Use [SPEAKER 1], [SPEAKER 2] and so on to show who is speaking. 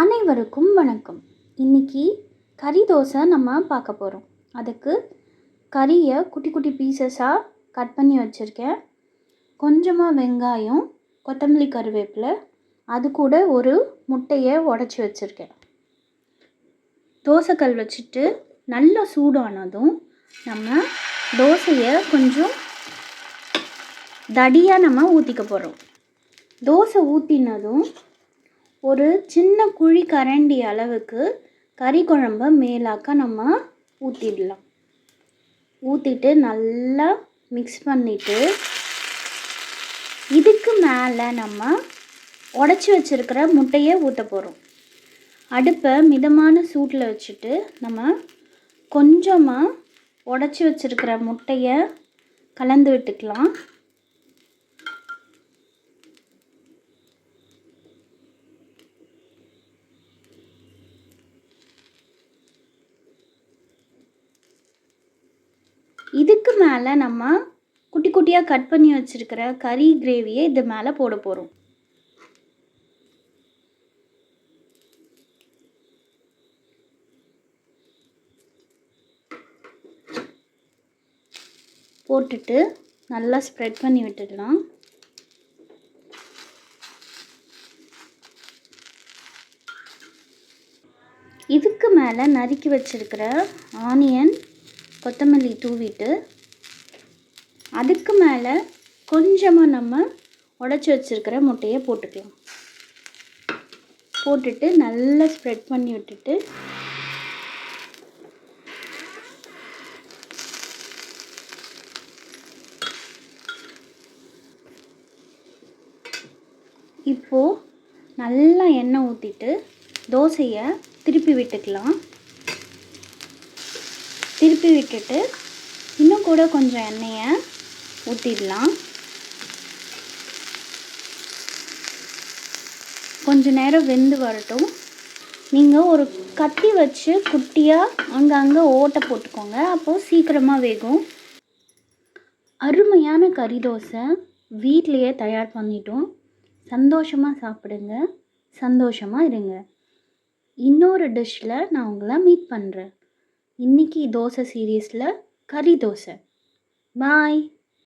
[SPEAKER 1] அனைவருக்கும் வணக்கம். இன்றைக்கி கறி தோசை நம்ம பார்க்க போகிறோம். அதுக்கு கறியை குட்டி குட்டி பீசஸாக கட் பண்ணி வச்சுருக்கேன். கொஞ்சமாக வெங்காயம், கொத்தமல்லி, கருவேப்பிலை, அது கூட ஒரு முட்டையை உடச்சி வச்சுருக்கேன். தோசைக்கல் வச்சுட்டு நல்லா சூடானதும் நம்ம தோசையை கொஞ்சம் தடியாக நம்ம ஊற்றிக்க போகிறோம். தோசை ஊற்றினதும் ஒரு சின்ன குழி கரண்டி அளவுக்கு கறி குழம்ப மேலாக்க நம்ம ஊற்றிடலாம். ஊற்றிட்டு நல்லா மிக்ஸ் பண்ணிவிட்டு இதுக்கு மேலே நம்ம உடச்சி வச்சுருக்கிற முட்டையை ஊற்ற போகிறோம். அடுப்பை மிதமான சூட்டில் வச்சுட்டு நம்ம கொஞ்சமாக உடச்சி வச்சுருக்கிற முட்டையை கலந்து விட்டுக்கலாம். இதுக்கு மேலே நம்ம குட்டி குட்டியாக கட் பண்ணி வச்சுருக்கிற கறி கிரேவியை இது மேலே போட போகிறோம். போட்டுட்டு நல்லா ஸ்ப்ரெட் பண்ணி விட்டுடலாம். இதுக்கு மேலே நறுக்கி வச்சுருக்கிற ஆனியன், கொத்தமல்லி தூவிட்டு அதுக்கு மேலே கொஞ்சமாக நம்ம உடச்சி வச்சுருக்கிற முட்டையை போட்டுக்கலாம். போட்டுட்டு நல்லா ஸ்ப்ரெட் பண்ணி விட்டுட்டு இப்போது நல்லா எண்ணெய் ஊற்றிட்டு தோசையை திருப்பி விட்டுக்கலாம். திருப்பி விட்டுட்டு இன்னும் கூட கொஞ்சம் எண்ணெயை ஊற்றிடலாம். கொஞ்சம் நேரம் வெந்து வரட்டும். நீங்கள் ஒரு கத்தி வச்சு குட்டியாக அங்கங்கே ஓட்டை போட்டுக்கோங்க, அப்போது சீக்கிரமாக வேகும். அருமையான கறி தோசை வீட்டிலையே தயார் பண்ணிட்டோம். சந்தோஷமாக சாப்பிடுங்க, சந்தோஷமாக இருங்க. இன்னொரு டிஷ்ஷில் நான் உங்களை மீட் பண்ணுறேன். இன்றைக்கி தோசை சீரீஸில் கறி தோசை. பாய்.